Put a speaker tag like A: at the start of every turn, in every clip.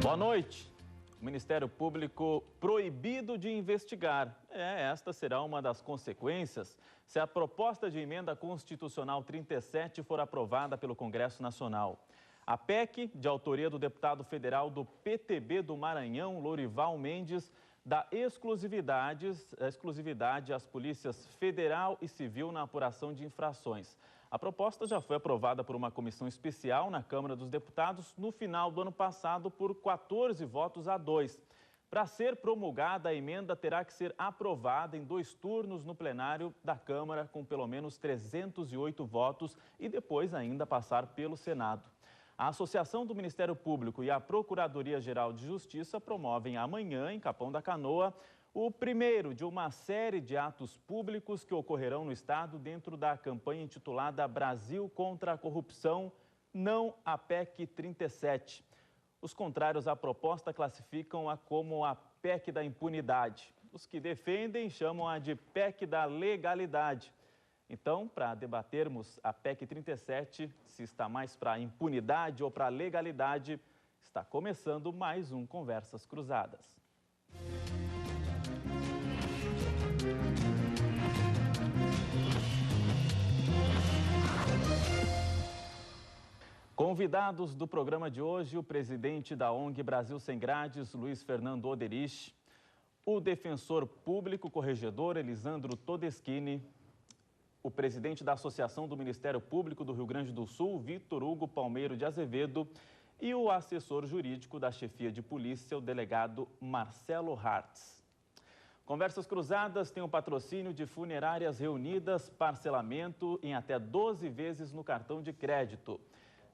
A: Boa noite. O Ministério Público proibido de investigar. Esta será uma das consequências se a proposta de emenda constitucional 37 for aprovada pelo Congresso Nacional. A PEC, de autoria do deputado federal do PTB do Maranhão, Lorival Mendes, dá exclusividade às polícias federal e civil na apuração de infrações. A proposta já foi aprovada por uma comissão especial na Câmara dos Deputados no final do ano passado por 14 votos a 2. Para ser promulgada, a emenda terá que ser aprovada em 2 turnos no plenário da Câmara com pelo menos 308 votos e depois ainda passar pelo Senado. A Associação do Ministério Público e a Procuradoria-Geral de Justiça promovem amanhã, em Capão da Canoa, o primeiro de uma série de atos públicos que ocorrerão no Estado dentro da campanha intitulada Brasil contra a Corrupção, não a PEC 37. Os contrários à proposta classificam-a como a PEC da impunidade. Os que defendem chamam-a de PEC da legalidade. Então, para debatermos a PEC 37, se está mais para a impunidade ou para a legalidade, está começando mais um Conversas Cruzadas. Convidados do programa de hoje, o presidente da ONG Brasil Sem Grades, Luiz Fernando Oderich, o defensor público corregedor Elisandro Todeschini, o presidente da Associação do Ministério Público do Rio Grande do Sul, Vitor Hugo Palmeiro de Azevedo, e o assessor jurídico da chefia de polícia, o delegado Marcelo Hartz. Conversas Cruzadas tem o patrocínio de Funerárias Reunidas, parcelamento em até 12 vezes no cartão de crédito.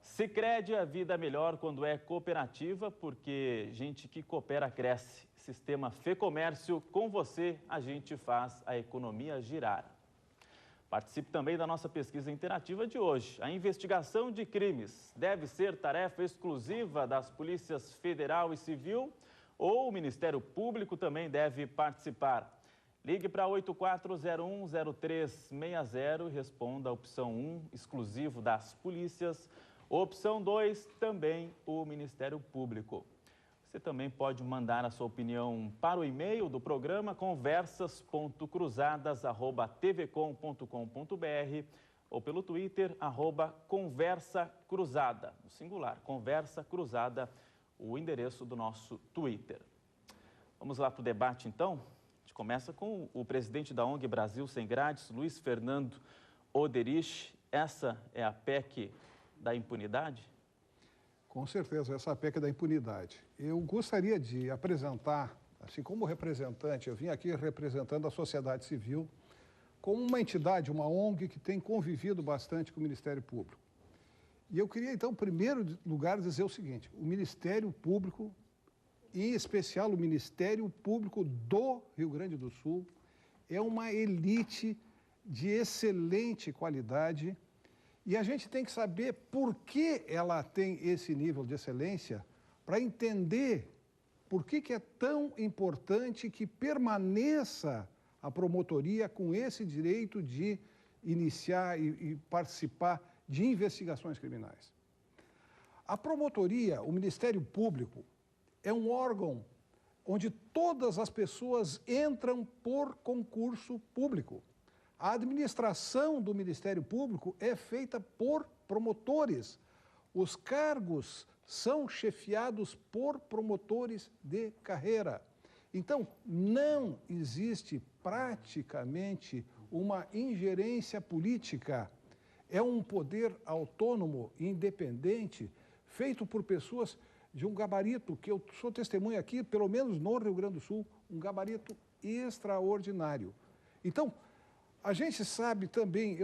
A: Sicredi, a vida melhor quando é cooperativa, porque gente que coopera cresce. Sistema Fê Comércio, com você a gente faz a economia girar. Participe também da nossa pesquisa interativa de hoje. A investigação de crimes deve ser tarefa exclusiva das polícias federal e civil ou o Ministério Público também deve participar? Ligue para 84010360 e responda a opção 1, exclusivo das polícias. Opção 2, também o Ministério Público. Você também pode mandar a sua opinião para o e-mail do programa conversas.cruzadas@tvcom.com.br ou pelo Twitter, @conversacruzada, no singular, Conversa Cruzada, o endereço do nosso Twitter. Vamos lá para o debate, então? A gente começa com o presidente da ONG Brasil Sem Grades, Luiz Fernando Oderich. Essa é a PEC da impunidade?
B: Com certeza, essa é a PEC da impunidade. Eu gostaria de apresentar, assim como representante, eu vim aqui representando a sociedade civil, como uma entidade, uma ONG que tem convivido bastante com o Ministério Público. E eu queria, então, em primeiro lugar, dizer o seguinte: o Ministério Público, em especial o Ministério Público do Rio Grande do Sul, é uma elite de excelente qualidade. E a gente tem que saber por que ela tem esse nível de excelência para entender por que é tão importante que permaneça a promotoria com esse direito de iniciar e participar de investigações criminais. A promotoria, o Ministério Público, é um órgão onde todas as pessoas entram por concurso público. A administração do Ministério Público é feita por promotores. Os cargos são chefiados por promotores de carreira. Então, não existe praticamente uma ingerência política. É um poder autônomo, independente, feito por pessoas de um gabarito, que eu sou testemunha aqui, pelo menos no Rio Grande do Sul, um gabarito extraordinário. Então, a gente sabe também,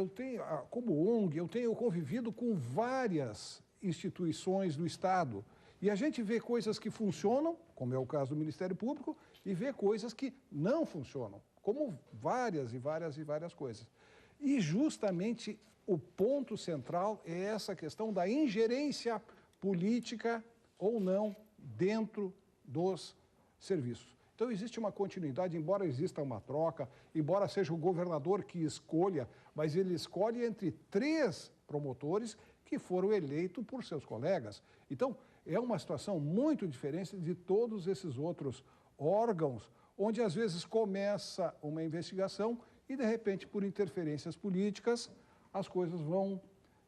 B: como ONG, eu tenho convivido com várias instituições do Estado e a gente vê coisas que funcionam, como é o caso do Ministério Público, e vê coisas que não funcionam, como várias coisas. E justamente o ponto central é essa questão da ingerência política ou não dentro dos serviços. Então, existe uma continuidade, embora exista uma troca, embora seja o governador que escolha, mas ele escolhe entre 3 promotores que foram eleitos por seus colegas. Então, É uma situação muito diferente de todos esses outros órgãos, onde às vezes começa uma investigação e, de repente, por interferências políticas, as coisas vão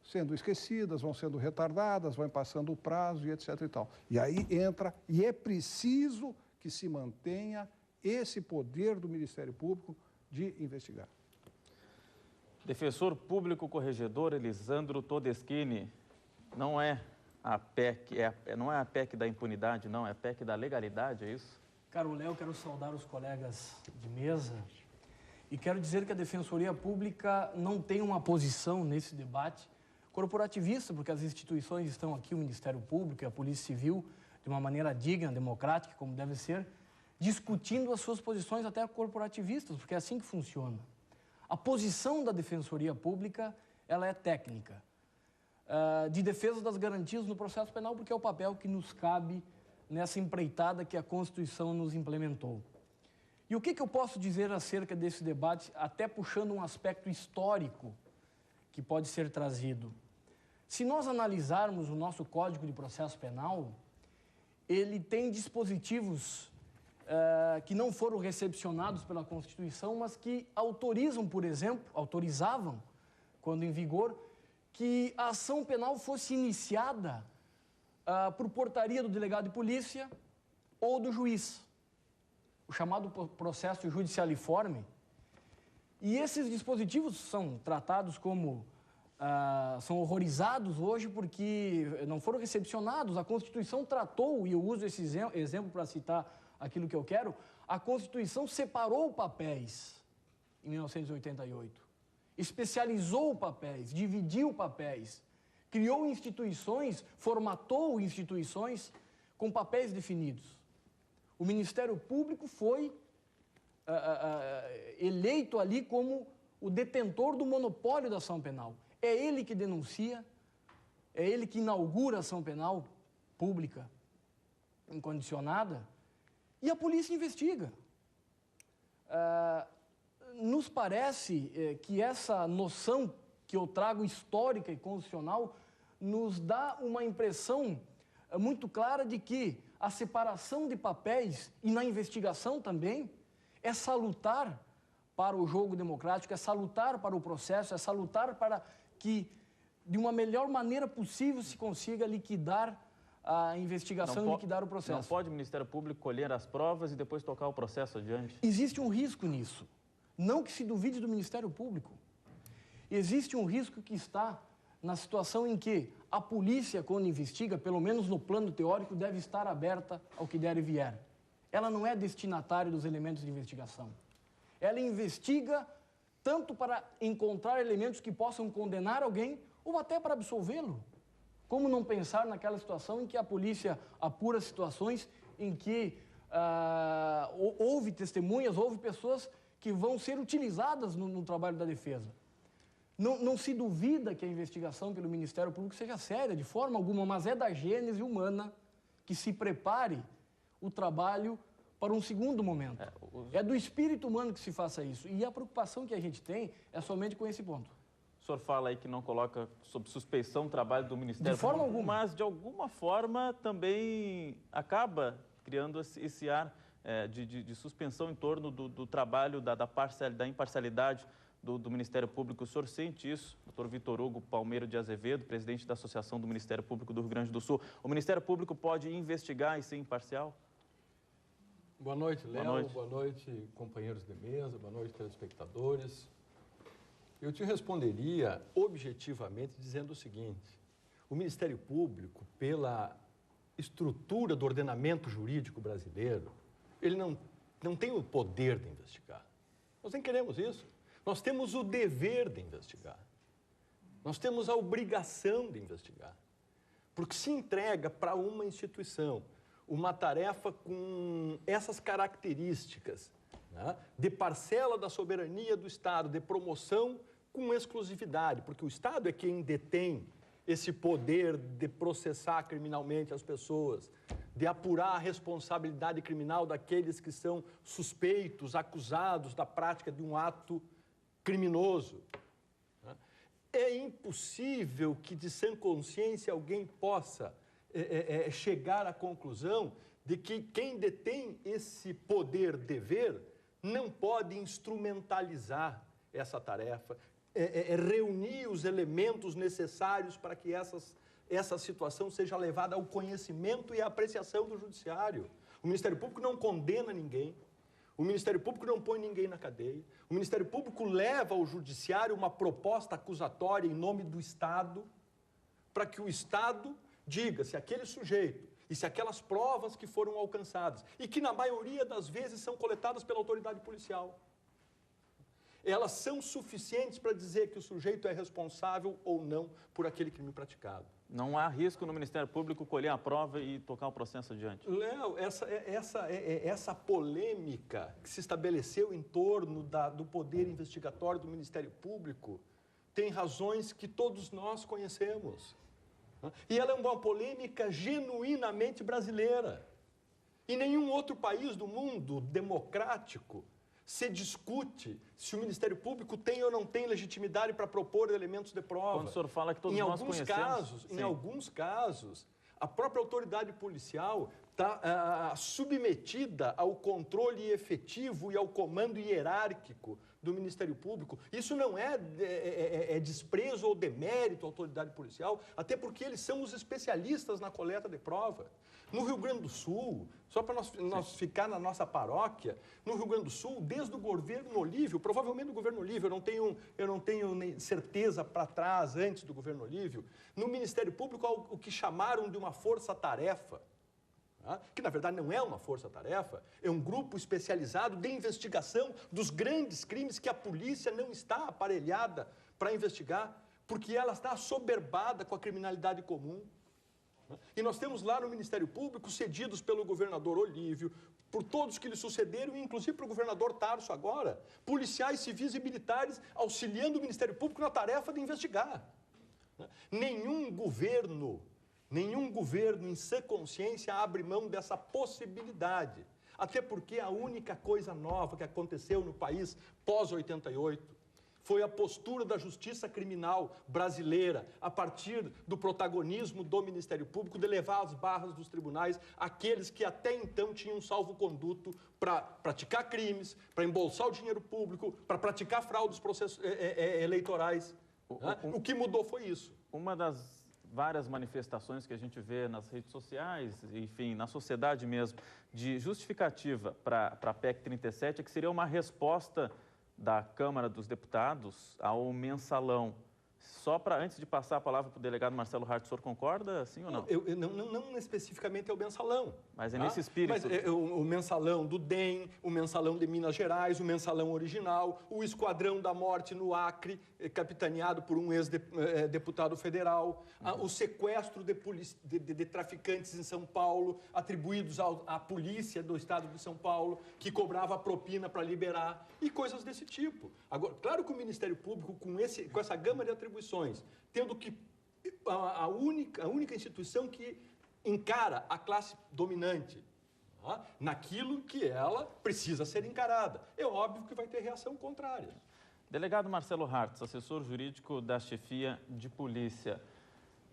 B: sendo esquecidas, vão sendo retardadas, vai passando o prazo e etc. e tal. E aí entra, e é preciso que se mantenha esse poder do Ministério Público de investigar.
A: Defensor Público Corregedor Elisandro Todeschini, não é a PEC, não é a PEC da impunidade, não, é a PEC da legalidade, é isso?
C: Caro Léo, quero saudar os colegas de mesa e quero dizer que a Defensoria Pública não tem uma posição nesse debate corporativista, porque as instituições estão aqui, o Ministério Público e a Polícia Civil, de uma maneira digna, democrática, como deve ser, discutindo as suas posições até corporativistas, porque é assim que funciona. A posição da Defensoria Pública, ela é técnica, de defesa das garantias no processo penal, porque é o papel que nos cabe nessa empreitada que a Constituição nos implementou. E o que eu posso dizer acerca desse debate, até puxando um aspecto histórico que pode ser trazido? Se nós analisarmos o nosso Código de Processo Penal, ele tem dispositivos que não foram recepcionados pela Constituição, mas que autorizam, por exemplo, autorizavam, quando em vigor, que a ação penal fosse iniciada por portaria do delegado de polícia ou do juiz, o chamado processo judicialiforme. E esses dispositivos são tratados como, são horrorizados hoje porque não foram recepcionados. A Constituição tratou, e eu uso esse exemplo para citar aquilo que eu quero, a Constituição separou papéis em 1988, especializou papéis, dividiu papéis, criou instituições, formatou instituições com papéis definidos. O Ministério Público foi eleito ali como o detentor do monopólio da ação penal. É ele que denuncia, é ele que inaugura a ação penal pública, incondicionada, e a polícia investiga. Nos parece que essa noção que eu trago histórica e constitucional nos dá uma impressão muito clara de que a separação de papéis, e na investigação também, é salutar para o jogo democrático, é salutar para o processo, é salutar para que, de uma melhor maneira possível, se consiga liquidar a investigação e liquidar o processo.
A: Não pode o Ministério Público colher as provas e depois tocar o processo adiante?
C: Existe um risco nisso. Não que se duvide do Ministério Público. Existe um risco que está na situação em que a polícia, quando investiga, pelo menos no plano teórico, deve estar aberta ao que der e vier. Ela não é destinatária dos elementos de investigação. Ela investiga tanto para encontrar elementos que possam condenar alguém ou até para absolvê-lo. Como não pensar naquela situação em que a polícia apura situações em que houve testemunhas, houve pessoas que vão ser utilizadas no trabalho da defesa. Não se duvida que a investigação pelo Ministério Público seja séria, de forma alguma, mas é da gênese humana que se prepare o trabalho para um segundo momento. É do espírito humano que se faça isso. E a preocupação que a gente tem é somente com esse ponto.
A: O senhor fala aí que não coloca sob suspeição o trabalho do Ministério
C: Público. De forma alguma.
A: Mas, de alguma forma, também acaba criando esse ar de suspensão em torno do trabalho, da imparcialidade do Ministério Público. O senhor sente isso? Dr. Vitor Hugo Palmeiro de Azevedo, presidente da Associação do Ministério Público do Rio Grande do Sul. O Ministério Público pode investigar e ser imparcial?
D: Boa noite, Léo. Boa noite, companheiros de mesa. Boa noite, telespectadores. Eu te responderia objetivamente dizendo o seguinte: o Ministério Público, pela estrutura do ordenamento jurídico brasileiro, ele não tem o poder de investigar. Nós nem queremos isso. Nós temos o dever de investigar. Nós temos a obrigação de investigar. Porque se entrega para uma instituição uma tarefa com essas características, né, de parcela da soberania do Estado, de promoção com exclusividade, porque o Estado é quem detém esse poder de processar criminalmente as pessoas, de apurar a responsabilidade criminal daqueles que são suspeitos, acusados da prática de um ato criminoso. É impossível que de sã consciência alguém possa chegar à conclusão de que quem detém esse poder-dever não pode instrumentalizar essa tarefa, reunir os elementos necessários para que essa situação seja levada ao conhecimento e à apreciação do Judiciário. O Ministério Público não condena ninguém, o Ministério Público não põe ninguém na cadeia, o Ministério Público leva ao Judiciário uma proposta acusatória em nome do Estado, para que o Estado diga se aquele sujeito e se aquelas provas que foram alcançadas, e que na maioria das vezes são coletadas pela autoridade policial, elas são suficientes para dizer que o sujeito é responsável ou não por aquele crime praticado.
A: Não há risco no Ministério Público colher a prova e tocar o processo adiante?
D: Léo, essa polêmica que se estabeleceu em torno do poder investigatório do Ministério Público tem razões que todos nós conhecemos. E ela é uma polêmica genuinamente brasileira. Em nenhum outro país do mundo democrático se discute se o Ministério Público tem ou não tem legitimidade para propor elementos de prova.
A: Quando o senhor fala que todos nós conhecemos...
D: Em alguns casos, a própria autoridade policial está submetida ao controle efetivo e ao comando hierárquico do Ministério Público. Isso não é desprezo ou demérito à autoridade policial, até porque eles são os especialistas na coleta de prova. No Rio Grande do Sul, só para nós ficar na nossa paróquia, no Rio Grande do Sul, desde o governo Olívio, provavelmente do governo Olívio, eu não tenho certeza para trás, antes do governo Olívio, no Ministério Público há o que chamaram de uma força-tarefa, que na verdade não é uma força-tarefa, é um grupo especializado de investigação dos grandes crimes que a polícia não está aparelhada para investigar, porque ela está assoberbada com a criminalidade comum. E nós temos lá no Ministério Público, cedidos pelo governador Olívio, por todos que lhe sucederam, inclusive para o governador Tarso agora, policiais civis e militares auxiliando o Ministério Público na tarefa de investigar. Nenhum governo em sã consciência abre mão dessa possibilidade. Até porque a única coisa nova que aconteceu no país pós-88 foi a postura da justiça criminal brasileira, a partir do protagonismo do Ministério Público, de levar às barras dos tribunais aqueles que até então tinham salvo-conduto para praticar crimes, para embolsar o dinheiro público, para praticar fraudes eleitorais. O que mudou foi isso.
A: Uma das várias manifestações que a gente vê nas redes sociais, enfim, na sociedade mesmo, de justificativa para a PEC 37 é que seria uma resposta da Câmara dos Deputados ao mensalão. Só para, antes de passar a palavra para o delegado Marcelo Hart, o senhor concorda, sim ou não?
D: Não especificamente é o mensalão.
A: Mas é nesse espírito.
D: Mas o mensalão do DEM, o mensalão de Minas Gerais, o mensalão original, o Esquadrão da Morte no Acre, capitaneado por um ex-deputado federal, o sequestro de traficantes em São Paulo, atribuídos à polícia do estado de São Paulo, que cobrava propina para liberar, e coisas desse tipo. Agora, claro que o Ministério Público, com essa gama de atribuições, tendo que a única instituição que encara a classe dominante naquilo que ela precisa ser encarada. É óbvio que vai ter reação contrária.
A: Delegado Marcelo Hartz, assessor jurídico da chefia de polícia.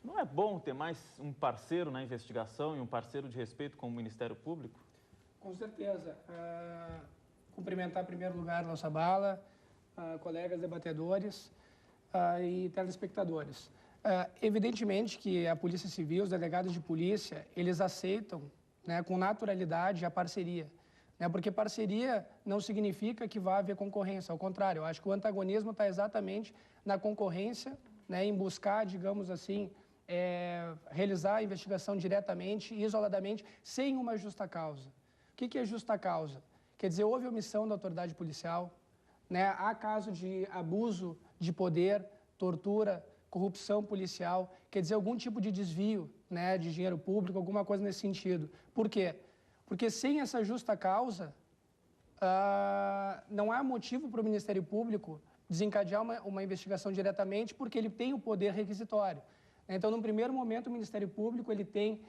A: Não é bom ter mais um parceiro na investigação e um parceiro de respeito com o Ministério Público?
E: Com certeza. Cumprimentar em primeiro lugar nossa bala, colegas debatedores e telespectadores. Evidentemente que a Polícia Civil, os delegados de polícia, eles aceitam, né, com naturalidade a parceria. Né, porque parceria não significa que vai haver concorrência, ao contrário, eu acho que o antagonismo está exatamente na concorrência, né, em buscar, digamos assim, realizar a investigação diretamente e isoladamente, sem uma justa causa. O que é justa causa? Quer dizer, houve omissão da autoridade policial, né, há caso de abuso de poder, tortura, corrupção policial, quer dizer, algum tipo de desvio, né, de dinheiro público, alguma coisa nesse sentido. Por quê? Porque sem essa justa causa, não há motivo para o Ministério Público desencadear uma investigação diretamente, porque ele tem o poder requisitório. Então, num primeiro momento, o Ministério Público ele tem,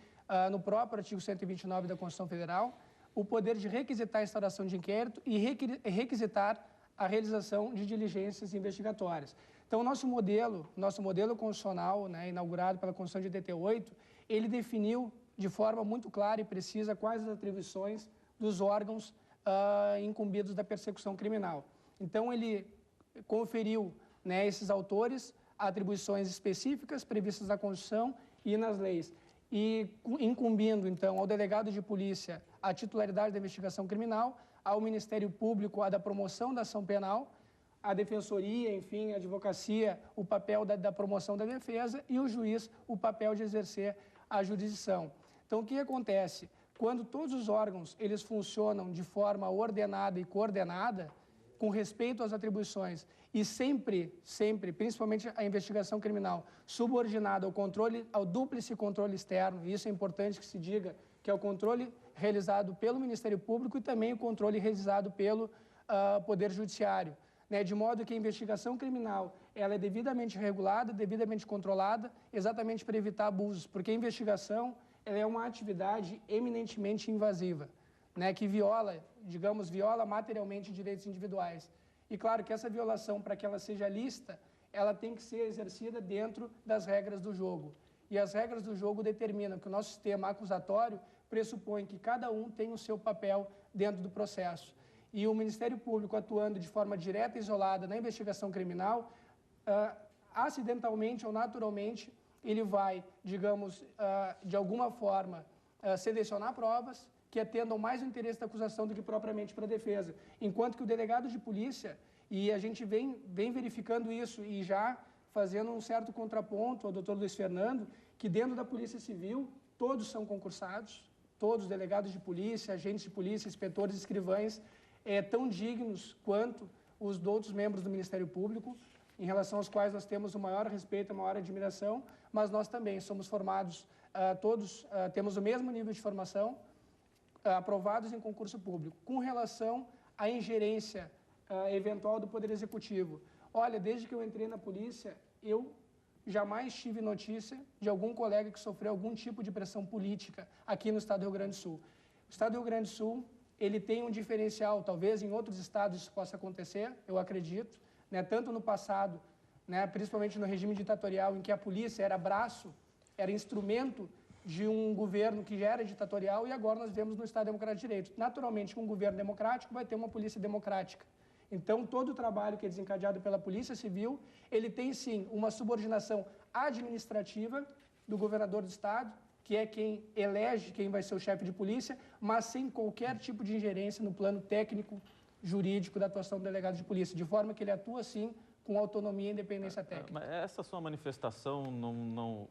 E: no próprio artigo 129 da Constituição Federal, o poder de requisitar a instauração de inquérito e requisitar a realização de diligências investigatórias. Então, o nosso modelo constitucional, né, inaugurado pela Constituição de 88, ele definiu de forma muito clara e precisa quais as atribuições dos órgãos incumbidos da persecução criminal. Então, ele conferiu, né, esses autores atribuições específicas previstas na Constituição e nas leis, e incumbindo, então, ao delegado de polícia a titularidade da investigação criminal, ao Ministério Público a da promoção da ação penal, a defensoria, enfim, a advocacia, o papel da promoção da defesa e o juiz, o papel de exercer a jurisdição. Então, o que acontece? Quando todos os órgãos eles funcionam de forma ordenada e coordenada, com respeito às atribuições e sempre, principalmente a investigação criminal, subordinada ao controle, ao dúplice controle externo, e isso é importante que se diga, que é o controle realizado pelo Ministério Público e também o controle realizado pelo Poder Judiciário, né, de modo que a investigação criminal ela é devidamente regulada, devidamente controlada, exatamente para evitar abusos, porque a investigação ela é uma atividade eminentemente invasiva, né, que viola materialmente direitos individuais. E claro que essa violação, para que ela seja lícita, ela tem que ser exercida dentro das regras do jogo. E as regras do jogo determinam que o nosso sistema acusatório pressupõe que cada um tem o seu papel dentro do processo. E o Ministério Público, atuando de forma direta e isolada na investigação criminal, acidentalmente ou naturalmente, ele vai, digamos, de alguma forma, selecionar provas que atendam mais o interesse da acusação do que propriamente para a defesa. Enquanto que o delegado de polícia, e a gente vem verificando isso e já fazendo um certo contraponto ao doutor Luiz Fernando, que dentro da Polícia Civil, todos são concursados, todos delegados de polícia, agentes de polícia, inspetores, escrivães, tão dignos quanto os outros membros do Ministério Público, em relação aos quais nós temos o maior respeito, a maior admiração, mas nós também somos formados, todos temos o mesmo nível de formação, aprovados em concurso público. Com relação à ingerência eventual do Poder Executivo, olha, desde que eu entrei na polícia, eu jamais tive notícia de algum colega que sofreu algum tipo de pressão política aqui no Estado do Rio Grande do Sul. O Estado do Rio Grande do Sul, ele tem um diferencial, talvez em outros estados isso possa acontecer, eu acredito, né, tanto no passado, né, principalmente no regime ditatorial, em que a polícia era braço, era instrumento de um governo que já era ditatorial, e agora nós vemos no Estado Democrático de Direito. Naturalmente, um governo democrático vai ter uma polícia democrática. Então, todo o trabalho que é desencadeado pela Polícia Civil, ele tem, sim, uma subordinação administrativa do governador do Estado, que é quem elege quem vai ser o chefe de polícia, mas sem qualquer tipo de ingerência no plano técnico, jurídico da atuação do delegado de polícia, de forma que ele atua, sim, com autonomia e independência técnica.
A: Mas essa sua manifestação não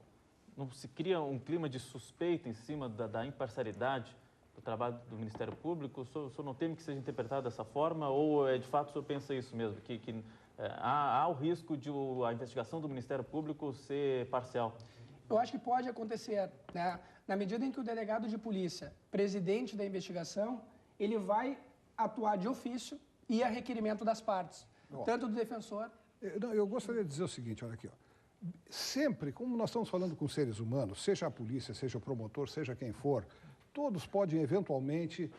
A: se cria um clima de suspeita em cima da imparcialidade do trabalho do Ministério Público? O senhor não teme que seja interpretado dessa forma ou, de fato, o senhor pensa isso mesmo, que há o risco de a investigação do Ministério Público ser parcial?
E: Eu acho que pode acontecer, né? Na medida em que o delegado de polícia, presidente da investigação, ele vai atuar de ofício e a requerimento das partes, tanto do defensor...
B: Eu gostaria de dizer o seguinte, olha aqui, ó. Sempre, como nós estamos falando com seres humanos, seja a polícia, seja o promotor, seja quem for, todos podem eventualmente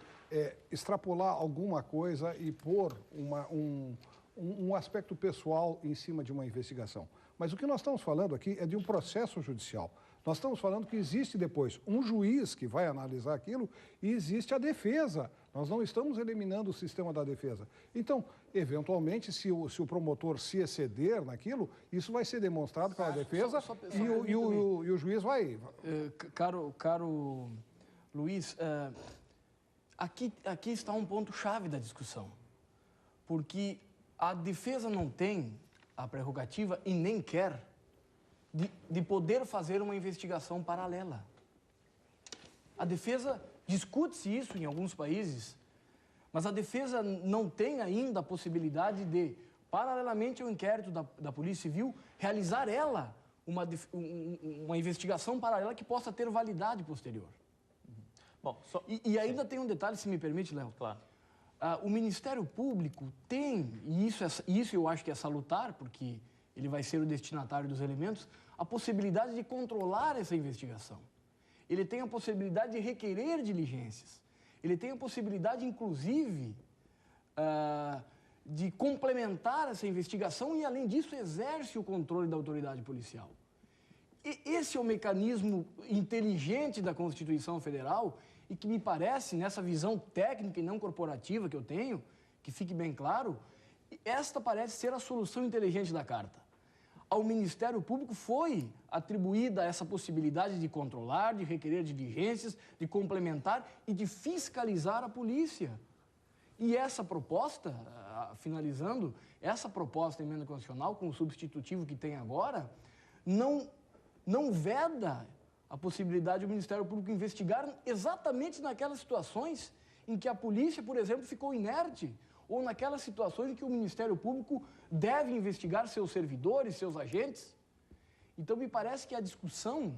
B: extrapolar alguma coisa e pôr um aspecto pessoal em cima de uma investigação. Mas o que nós estamos falando aqui é de um processo judicial. Nós estamos falando que existe depois um juiz que vai analisar aquilo e existe a defesa. Nós não estamos eliminando o sistema da defesa. Então, eventualmente, se o promotor se exceder naquilo, isso vai ser demonstrado pela defesa e o juiz vai...
C: Caro Luiz, aqui está um ponto-chave da discussão. Porque a defesa não tem a prerrogativa e nem quer de poder fazer uma investigação paralela. A defesa, discute-se isso em alguns países, mas a defesa não tem ainda a possibilidade de, paralelamente ao inquérito da Polícia Civil, realizar ela uma investigação paralela que possa ter validade posterior. Bom, e ainda tem um detalhe, se me permite, Léo.
A: Claro.
C: O Ministério Público tem, e isso eu acho que é salutar, porque ele vai ser o destinatário dos elementos, a possibilidade de controlar essa investigação. Ele tem a possibilidade de requerer diligências. Ele tem a possibilidade, inclusive, de complementar essa investigação e, além disso, exerce o controle da autoridade policial. Esse é o mecanismo inteligente da Constituição Federal e que me parece, nessa visão técnica e não corporativa que eu tenho, que fique bem claro, esta parece ser a solução inteligente da Carta. Ao Ministério Público foi atribuída essa possibilidade de controlar, de requerer diligências, de complementar e de fiscalizar a polícia. E essa proposta, finalizando, essa proposta de emenda constitucional, com o substitutivo que tem agora, não veda a possibilidade do Ministério Público investigar exatamente naquelas situações em que a polícia, por exemplo, ficou inerte, ou naquelas situações em que o Ministério Público deve investigar seus servidores, seus agentes. Então, me parece que a discussão,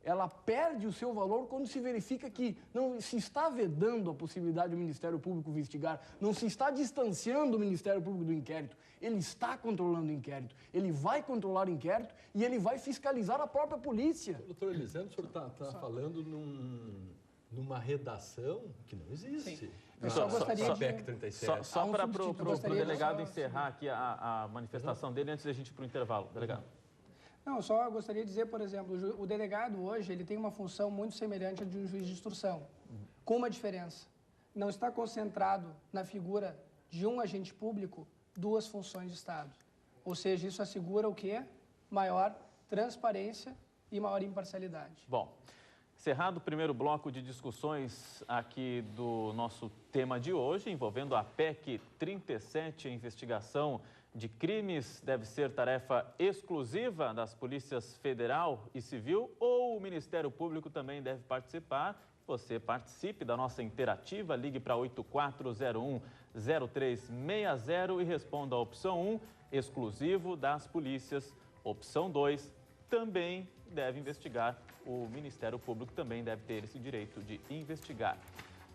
C: ela perde o seu valor quando se verifica que não se está vedando a possibilidade do Ministério Público investigar, não se está distanciando o Ministério Público do inquérito. Ele está controlando o inquérito, ele vai controlar o inquérito e ele vai fiscalizar a própria polícia.
D: Doutor Elisandro, o senhor está falando numa redação que não existe.
E: Sim. Eu só gostaria
D: PEC 37.
A: Só para o delegado encerrar aqui a manifestação dele antes da gente ir para o intervalo. Delegado.
E: Não, só gostaria de dizer, por exemplo, o delegado hoje ele tem uma função muito semelhante à de um juiz de instrução, com uma diferença. Não está concentrado na figura de um agente público duas funções de Estado. Ou seja, isso assegura o quê? Maior transparência e maior imparcialidade.
A: Bom, encerrado o primeiro bloco de discussões aqui do nosso tema de hoje, envolvendo a PEC 37, a investigação de crimes deve ser tarefa exclusiva das polícias federal e civil ou o Ministério Público também deve participar? Você participe da nossa interativa, ligue para 8401-0360 e responda a opção 1, exclusivo das polícias. Opção 2, também deve investigar. O Ministério Público também deve ter esse direito de investigar.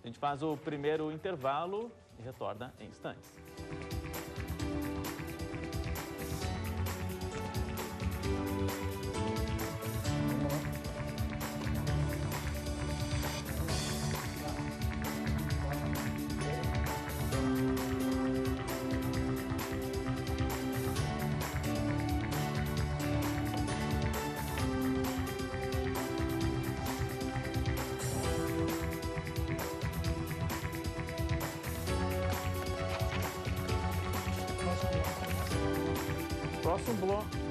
A: A gente faz o primeiro intervalo e retorna em instantes. Próximo bloco.